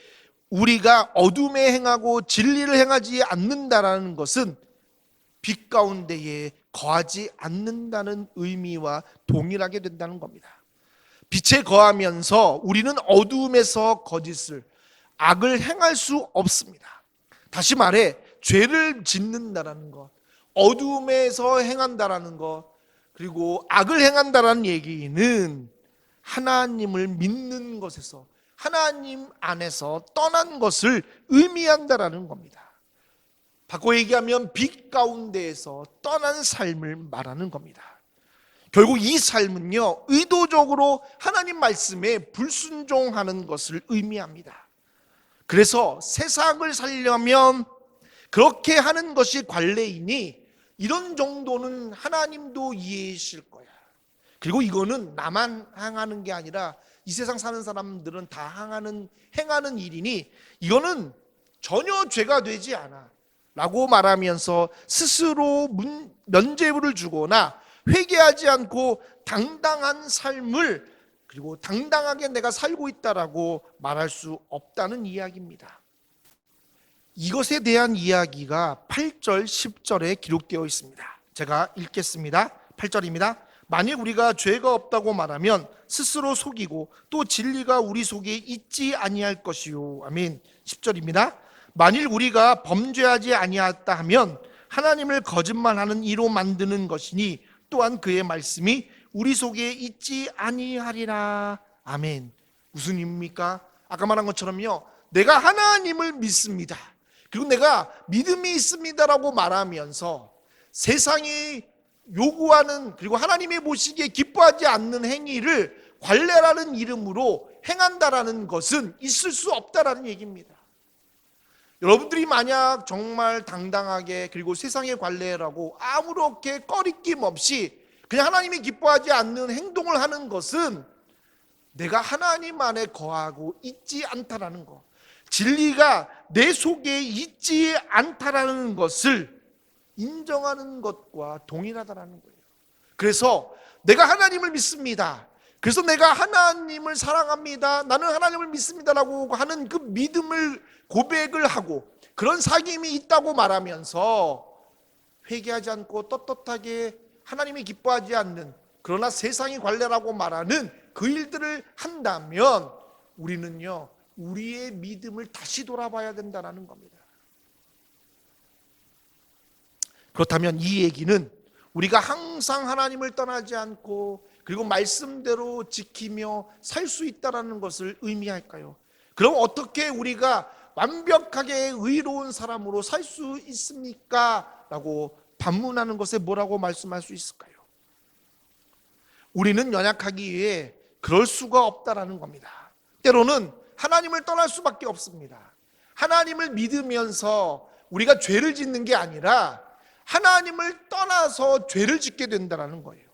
우리가 어둠에 행하고 진리를 행하지 않는다라는 것은 빛 가운데에 거하지 않는다는 의미와 동일하게 된다는 겁니다. 빛에 거하면서 우리는 어두움에서 거짓을, 악을 행할 수 없습니다. 다시 말해 죄를 짓는다라는 것, 어두움에서 행한다라는 것, 그리고 악을 행한다라는 얘기는 하나님을 믿는 것에서, 하나님 안에서 떠난 것을 의미한다라는 겁니다. 바꿔 얘기하면 빛 가운데에서 떠난 삶을 말하는 겁니다. 결국 이 삶은요, 의도적으로 하나님 말씀에 불순종하는 것을 의미합니다. 그래서 세상을 살려면 그렇게 하는 것이 관례이니 이런 정도는 하나님도 이해하실 거야. 그리고 이거는 나만 행하는 게 아니라 이 세상 사는 사람들은 다 행하는 일이니 이거는 전혀 죄가 되지 않아 라고 말하면서 스스로 면죄부를 주거나 회개하지 않고 당당한 삶을, 그리고 당당하게 내가 살고 있다라고 말할 수 없다는 이야기입니다. 이것에 대한 이야기가 8절, 10절에 기록되어 있습니다. 제가 읽겠습니다. 8절입니다. 만일 우리가 죄가 없다고 말하면 스스로 속이고 또 진리가 우리 속에 있지 아니할 것이요. 아멘. 10절입니다. 만일 우리가 범죄하지 아니하였다 하면 하나님을 거짓말하는 이로 만드는 것이니 또한 그의 말씀이 우리 속에 있지 아니하리라. 아멘. 무슨 의미입니까? 아까 말한 것처럼요, 내가 하나님을 믿습니다, 그리고 내가 믿음이 있습니다라고 말하면서 세상이 요구하는, 그리고 하나님이 보시기에 기뻐하지 않는 행위를 관례라는 이름으로 행한다라는 것은 있을 수 없다라는 얘기입니다. 여러분들이 만약 정말 당당하게, 그리고 세상의 관례라고 아무렇게 꺼리낌 없이 그냥 하나님이 기뻐하지 않는 행동을 하는 것은 내가 하나님 안에 거하고 있지 않다라는 것, 진리가 내 속에 있지 않다라는 것을 인정하는 것과 동일하다라는 거예요. 그래서 내가 하나님을 믿습니다, 그래서 내가 하나님을 사랑합니다, 나는 하나님을 믿습니다라고 하는 그 믿음을 고백을 하고 그런 사귐이 있다고 말하면서 회개하지 않고 떳떳하게 하나님이 기뻐하지 않는, 그러나 세상이 관례라고 말하는 그 일들을 한다면 우리는요, 우리의 믿음을 다시 돌아봐야 된다는 겁니다. 그렇다면 이 얘기는 우리가 항상 하나님을 떠나지 않고 그리고 말씀대로 지키며 살 수 있다는 것을 의미할까요? 그럼 어떻게 우리가 완벽하게 의로운 사람으로 살 수 있습니까? 라고 반문하는 것에 뭐라고 말씀할 수 있을까요? 우리는 연약하기에 그럴 수가 없다라는 겁니다. 때로는 하나님을 떠날 수밖에 없습니다. 하나님을 믿으면서 우리가 죄를 짓는 게 아니라 하나님을 떠나서 죄를 짓게 된다는 거예요.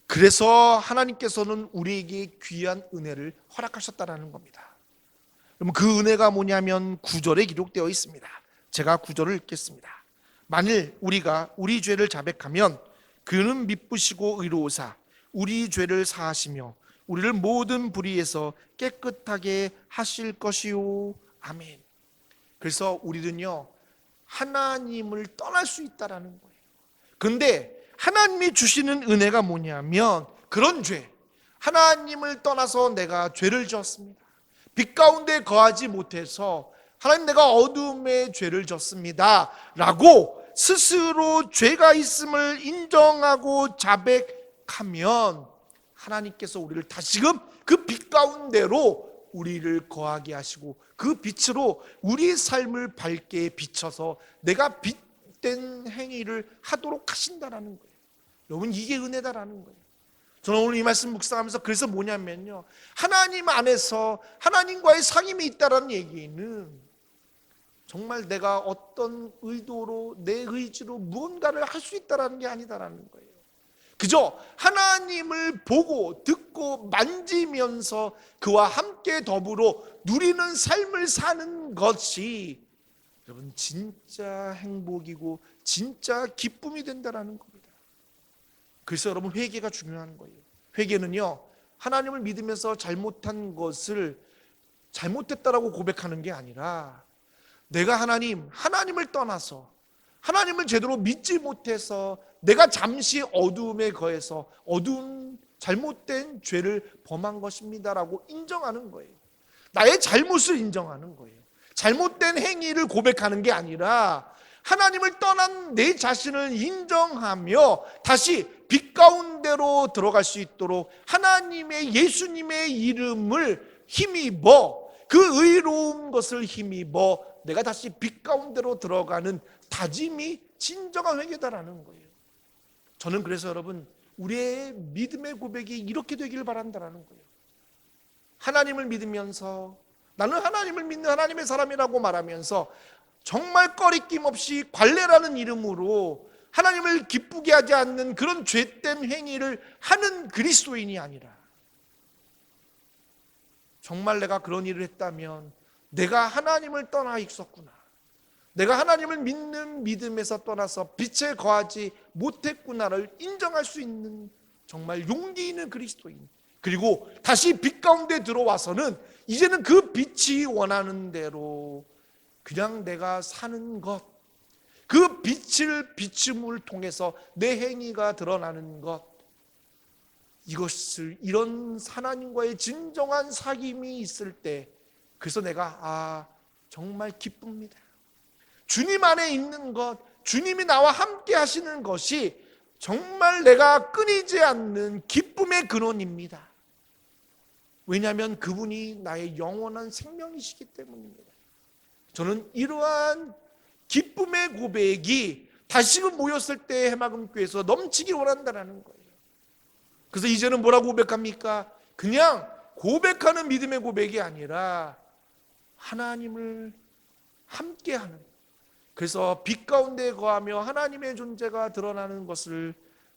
그래서 하나님께서는 우리에게 귀한 은혜를 허락하셨다는 겁니다. 그럼 그 은혜가 뭐냐면 9절에 기록되어 있습니다. 제가 9절을 읽겠습니다. 만일 우리가 우리 죄를 자백하면 그는 미쁘시고 의로우사 우리 죄를 사하시며 우리를 모든 불의에서 깨끗하게 하실 것이요. 아멘. 그래서 우리는요, 하나님을 떠날 수 있다라는 거예요. 그런데 하나님이 주시는 은혜가 뭐냐면 그런 죄, 하나님을 떠나서 내가 죄를 지었습니다, 빛 가운데 거하지 못해서 하나님 내가 어둠의 죄를 졌습니다 라고 스스로 죄가 있음을 인정하고 자백하면 하나님께서 우리를 다시금 그 빛 가운데로 우리를 거하게 하시고 그 빛으로 우리의 삶을 밝게 비춰서 내가 빛된 행위를 하도록 하신다라는 거예요. 여러분, 이게 은혜다라는 거예요. 저는 오늘 이 말씀 묵상하면서 그래서 뭐냐면요, 하나님 안에서 하나님과의 상임이 있다라는 얘기는 정말 내가 어떤 의도로 내 의지로 무언가를 할 수 있다라는 게 아니다라는 거예요. 그저 하나님을 보고 듣고 만지면서 그와 함께 더불어 누리는 삶을 사는 것이 여러분 진짜 행복이고 진짜 기쁨이 된다라는 겁니다. 그래서 여러분, 회개가 중요한 거예요. 회개는요, 하나님을 믿으면서 잘못한 것을 잘못했다라고 고백하는 게 아니라 내가 하나님을 떠나서 하나님을 제대로 믿지 못해서 내가 잠시 어두움에 거해서 어두운 잘못된 죄를 범한 것입니다라고 인정하는 거예요. 나의 잘못을 인정하는 거예요. 잘못된 행위를 고백하는 게 아니라 하나님을 떠난 내 자신을 인정하며 다시 빛 가운데로 들어갈 수 있도록 하나님의 예수님의 이름을 힘입어 그 의로운 것을 힘입어 내가 다시 빛 가운데로 들어가는 다짐이 진정한 회개다라는 거예요. 저는 그래서 여러분, 우리의 믿음의 고백이 이렇게 되기를 바란다라는 거예요. 하나님을 믿으면서 나는 하나님을 믿는 하나님의 사람이라고 말하면서 정말 꺼리낌 없이 관례라는 이름으로 하나님을 기쁘게 하지 않는 그런 죄된 행위를 하는 그리스도인이 아니라 정말 내가 그런 일을 했다면 내가 하나님을 떠나 있었구나, 내가 하나님을 믿는 믿음에서 떠나서 빛에 거하지 못했구나를 인정할 수 있는 정말 용기 있는 그리스도인, 그리고 다시 빛 가운데 들어와서는 이제는 그 빛이 원하는 대로 그냥 내가 사는 것, 그 빛을 비춤을 통해서 내 행위가 드러나는 것, 이것을 이런 하나님과의 진정한 사귐이 있을 때 그래서 내가 정말 기쁩니다. 주님 안에 있는 것, 주님이 나와 함께 하시는 것이 정말 내가 끊이지 않는 기쁨의 근원입니다. 왜냐하면 그분이 나의 영원한 생명이시기 때문입니다. 저는 이러한 기쁨의 고백이 다시금 모였을 때 해마금교회에서 넘치기 원한다는 거예요. 그래서 이제는 뭐라고 고백합니까? 그냥 고백하는 믿음의 고백이 아니라 하나님을 함께하는, 그래서 빛 가운데 거하며 하나님의 존재가 드러나는 것을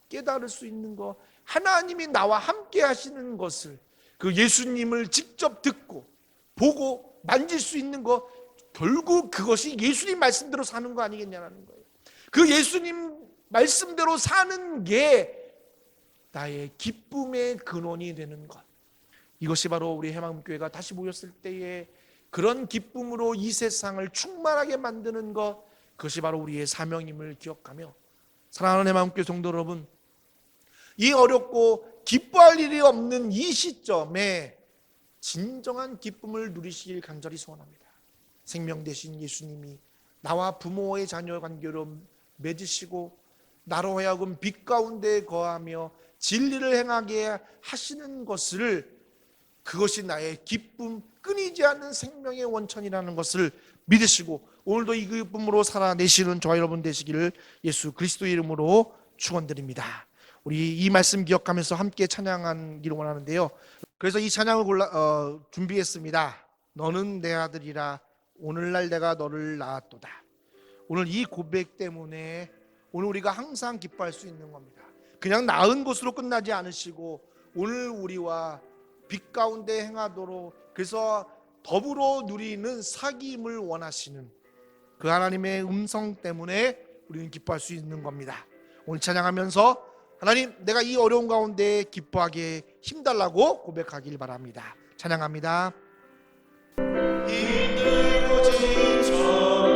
깨달을 수 있는 것, 하나님이 나와 함께 하시는 것을, 그 예수님을 직접 듣고 보고 만질 수 있는 것, 결국 그것이 예수님 말씀대로 사는 거 아니겠냐는 거예요. 그 예수님 말씀대로 사는 게 나의 기쁨의 근원이 되는 것, 이것이 바로 우리 해망교회가 다시 모였을 때에 그런 기쁨으로 이 세상을 충만하게 만드는 것, 그것이 바로 우리의 사명임을 기억하며, 사랑하는 해망교회 성도 여러분, 이 어렵고 기뻐할 일이 없는 이 시점에 진정한 기쁨을 누리시길 간절히 소원합니다. 생명 되신 예수님이 나와 부모의 자녀 관계로 맺으시고 나로 하여금 빛 가운데 거하며 진리를 행하게 하시는 것을, 그것이 나의 기쁨, 끊이지 않는 생명의 원천이라는 것을 믿으시고 오늘도 이 기쁨으로 살아내시는 저와 여러분 되시기를 예수 그리스도의 이름으로 축원드립니다. 우리 이 말씀 기억하면서 함께 찬양하기를 원하는데요. 그래서 이 찬양을 준비했습니다. 너는 내 아들이라 오늘날 내가 너를 낳았도다. 오늘 이 고백 때문에 오늘 우리가 항상 기뻐할 수 있는 겁니다. 그냥 낳은 것으로 끝나지 않으시고 오늘 우리와 빛 가운데 행하도록, 그래서 더불어 누리는 사귐을 원하시는 그 하나님의 음성 때문에 우리는 기뻐할 수 있는 겁니다. 오늘 찬양하면서 하나님, 내가 이 어려운 가운데 기뻐하게 힘달라고 고백하길 바랍니다. 찬양합니다. 힘들고 지쳐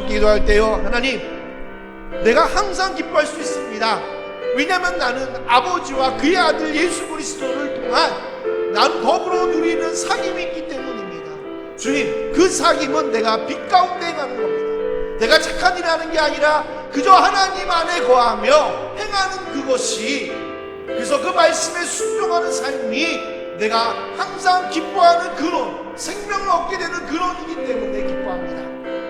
기도할 때요, 하나님, 내가 항상 기뻐할 수 있습니다. 왜냐하면 나는 아버지와 그의 아들 예수 그리스도를 통한 난 더불어 누리는 사귐이 있기 때문입니다. 주님, 그 사귐은 내가 빛 가운데 가는 겁니다. 내가 착한 일을 하는 게 아니라 그저 하나님 안에 거하며 행하는 그것이, 그래서 그 말씀에 순종하는 삶이 내가 항상 기뻐하는 근원, 생명을 얻게 되는 근원이기 때문에 기뻐합니다.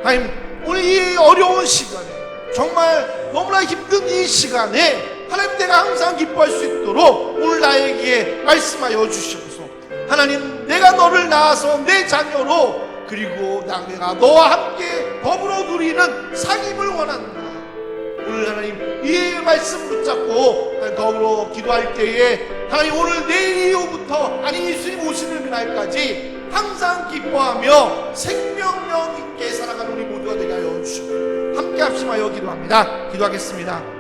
하나님, 오늘 이 어려운 시간에, 정말 너무나 힘든 이 시간에 하나님, 내가 항상 기뻐할 수 있도록 오늘 나에게 말씀하여 주시옵소서. 하나님, 내가 너를 낳아서 내 자녀로, 그리고 내가 너와 함께 더불어 누리는 사귐을 원한다. 오늘 하나님, 이 말씀 붙잡고 더불어 기도할 때에 하나님, 오늘 내일 이후부터, 아니 예수님 오시는 그날까지 항상 기뻐하며 생명력 있게 살아가는 우리 모두가 되게 하여 주시고, 함께 함께 합심하여 기도합니다. 기도하겠습니다.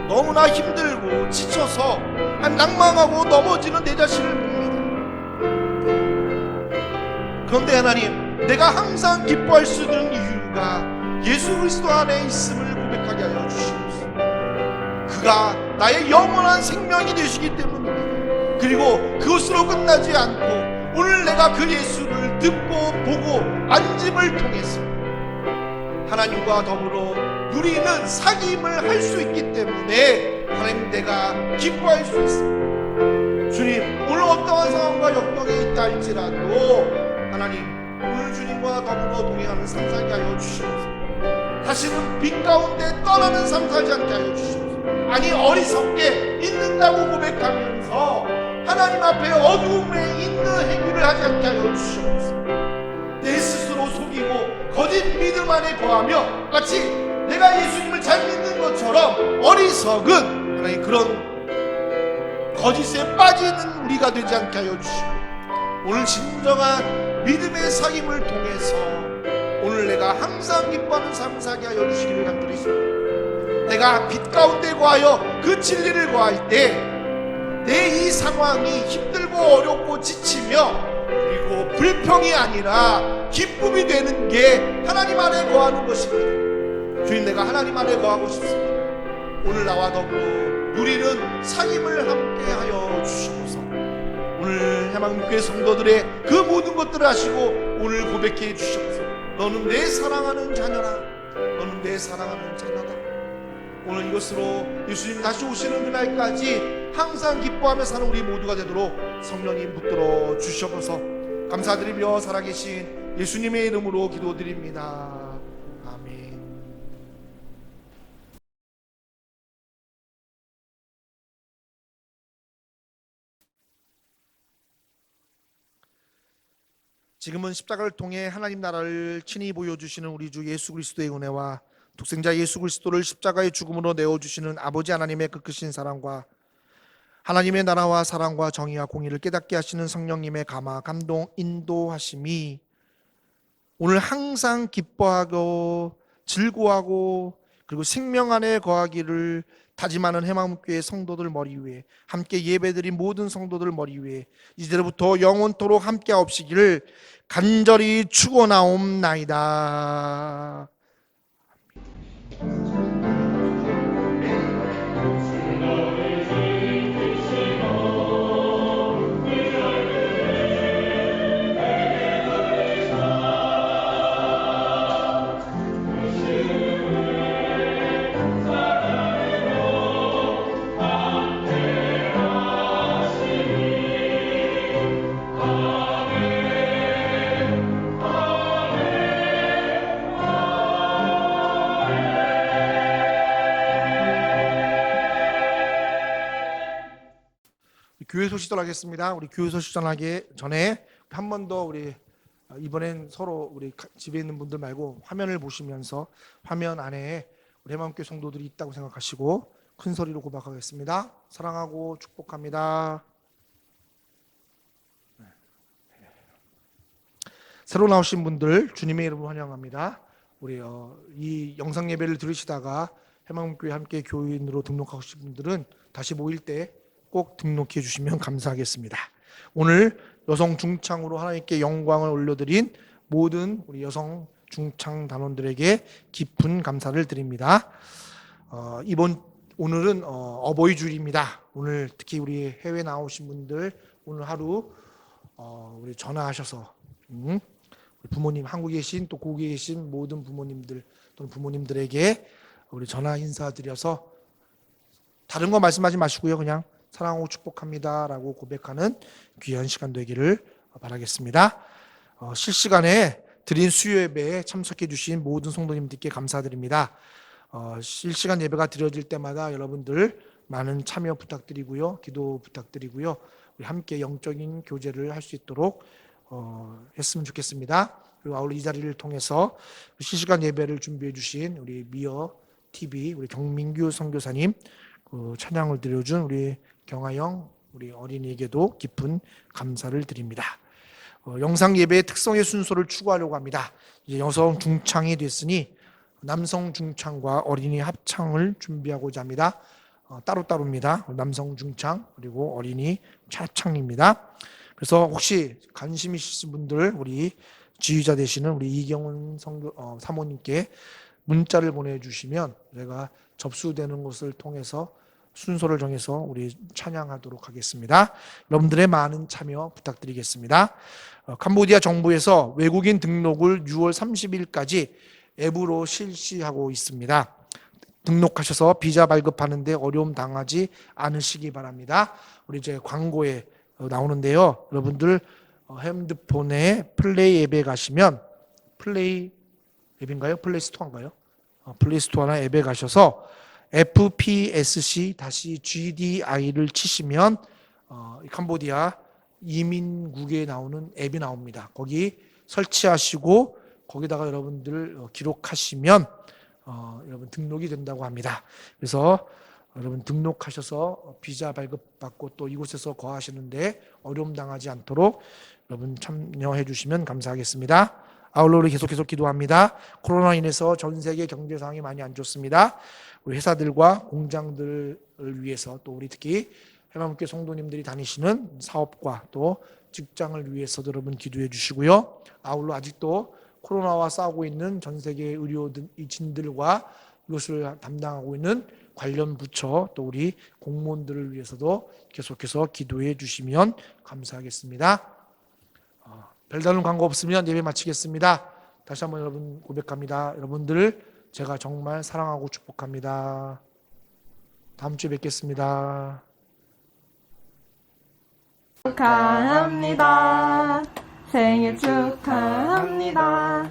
너무나 힘들고 지쳐서 낭망하고 넘어지는 내 자신을 봅니다. 그런데 하나님, 내가 항상 기뻐할 수 있는 이유가 예수 그리스도 안에 있음을 고백하게 하여 주시옵소서. 그가 나의 영원한 생명이 되시기 때문입니다. 그리고 그것으로 끝나지 않고 오늘 내가 그 예수를 듣고 보고 안짐을 통해서 하나님과 더불어 누리는 사귐을 할 수 있기 때문에 하나님, 내가 기뻐할 수 있습니다. 주님, 오늘 어떠한 상황과 역경에 있다 할지라도 하나님, 오늘 주님과 더불어 동행하는 삶 살게 하여 주시옵소서. 다시는 빛 가운데 떠나는 삶 살지 않게 하여 주시옵소서. 아니, 어리석게 있는다고 고백하면서 하나님 앞에 어두움에 있는 행위를 하지 않게 하여 주시옵소서. 내 스스로 속이고 거짓 믿음 안에 거하며 마치 내가 예수님을 잘 믿는 것처럼 어리석은 하나님, 그런 거짓에 빠지는 우리가 되지 않게 하여 주시고, 오늘 진정한 믿음의 사귐을 통해서 오늘 내가 항상 기뻐하는 삶을 살게 하여 주시기를 간절히 내가 빛 가운데 거하여 그 진리를 거할 때 내 이 상황이 힘들고 어렵고 지치며 그리고 불평이 아니라 기쁨이 되는 게 하나님 안에 거하는 것입니다. 주님, 내가 하나님 안에 거하고 싶습니다. 오늘 나와 더불어 누리는 사귐을 함께 하여 주시옵소서. 오늘 해방교회 성도들의 그 모든 것들을 하시고 오늘 고백해 주시옵소서. 너는 내 사랑하는 자녀라. 너는 내 사랑하는 자녀다. 오늘 이것으로 예수님 다시 오시는 그날까지 항상 기뻐하며 사는 우리 모두가 되도록 성령님 붙들어 주시옵소서. 감사드리며 살아계신 예수님의 이름으로 기도드립니다. 아멘. 지금은 십자가를 통해 하나님 나라를 친히 보여주시는 우리 주 예수 그리스도의 은혜와 독생자 예수 그리스도를 십자가의 죽음으로 내어주시는 아버지 하나님의 그 크신 사랑과 하나님의 나라와 사랑과 정의와 공의를 깨닫게 하시는 성령님의 감화, 감동, 인도하심이 오늘 항상 기뻐하고 즐거워하고 그리고 생명 안에 거하기를 다짐하는 해방교회 성도들 머리 위에, 함께 예배드린 모든 성도들 머리 위에 이제부터 영원토록 함께 하옵시기를 간절히 축원하옵나이다. 교회 소식 전하겠습니다. 우리 교회 소식 전하기 전에 한 번 더 우리 이번엔 서로 우리 집에 있는 분들 말고 화면을 보시면서 화면 안에 우리 해마음교회 성도들이 있다고 생각하시고 큰 소리로 고백하겠습니다. 사랑하고 축복합니다. 새로 나오신 분들 주님의 이름으로 환영합니다. 우리 이 영상 예배를 들으시다가 해마음교회 함께 교인으로 등록하신 분들은 다시 모일 때 꼭 등록해 주시면 감사하겠습니다. 오늘 여성 중창으로 하나님께 영광을 올려드린 모든 우리 여성 중창 단원들에게 깊은 감사를 드립니다. 오늘은 어버이 주일입니다. 오늘 특히 우리 해외 나오신 분들 오늘 하루 우리 전화하셔서 부모님 한국에 계신 또 고국에 계신 모든 부모님들 또는 부모님들에게 우리 전화 인사드려서 다른 거 말씀하지 마시고요. 그냥 사랑하고 축복합니다라고 고백하는 귀한 시간 되기를 바라겠습니다. 실시간에 드린 수요 예배에 참석해 주신 모든 성도님들께 감사드립니다. 실시간 예배가 드려질 때마다 여러분들 많은 참여 부탁드리고요. 기도 부탁드리고요. 우리 함께 영적인 교제를 할 수 있도록 했으면 좋겠습니다. 그리고 아울러 이 자리를 통해서 실시간 예배를 준비해 주신 우리 미어 TV 우리 경민규 선교사님 찬양을 드려준 우리 경아영 우리 어린이에게도 깊은 감사를 드립니다. 영상 예배의 특성의 순서를 추구하려고 합니다. 이제 여성 중창이 됐으니 남성 중창과 어린이 합창을 준비하고자 합니다. 따로따로입니다. 남성 중창 그리고 어린이 합창입니다. 그래서 혹시 관심 있으신 분들 우리 지휘자 되시는 우리 이경훈 사모님께 문자를 보내주시면 제가 접수되는 것을 통해서 순서를 정해서 우리 찬양하도록 하겠습니다. 여러분들의 많은 참여 부탁드리겠습니다. 캄보디아 정부에서 외국인 등록을 6월 30일까지 앱으로 실시하고 있습니다. 등록하셔서 비자 발급하는데 어려움 당하지 않으시기 바랍니다. 우리 이제 광고에 나오는데요. 여러분들 핸드폰에 플레이 앱에 가시면 플레이 앱인가요? 플레이 스토어인가요? 플레이 스토어나 앱에 가셔서 FPSC-GDI를 치시면 캄보디아 이민국에 나오는 앱이 나옵니다. 거기 설치하시고 거기다가 여러분들 기록하시면 여러분 등록이 된다고 합니다. 그래서 여러분 등록하셔서 비자 발급받고 또 이곳에서 거하시는데 어려움 당하지 않도록 여러분 참여해 주시면 감사하겠습니다. 아울러 우리 계속해서 기도합니다. 코로나 인해서 전 세계 경제 상황이 많이 안 좋습니다. 우리 회사들과 공장들을 위해서 또 우리 특히 해마음교회 성도님들이 다니시는 사업과 또 직장을 위해서도 여러분 기도해 주시고요. 아울러 아직도 코로나와 싸우고 있는 전 세계 의료진들과 이것을 담당하고 있는 관련 부처 또 우리 공무원들을 위해서도 계속해서 기도해 주시면 감사하겠습니다. 별다른 광고 없으면 예배 마치겠습니다. 다시 한번 여러분 고백합니다. 여러분들 제가 정말 사랑하고 축복합니다. 다음 주에 뵙겠습니다. 축하합니다. 생일 축하합니다.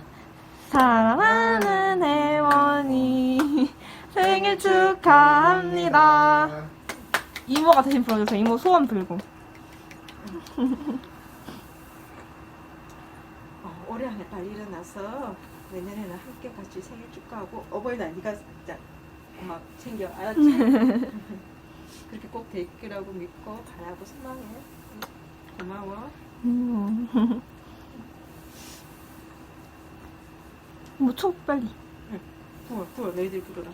사랑하는 혜원이 생일 축하합니다. 이모가 대신 불러주세요. 이모 소원 빌고. 올해 안에 빨리 일어나서 내년에는 함께 같이 생일 축하하고 어버이날 네가 진짜 엄마 챙겨 알았지? 그렇게 꼭 될 거라고 믿고 바라고 소망해. 고마워. 뭐 쳐 빨리. 부어 너희들 부르라.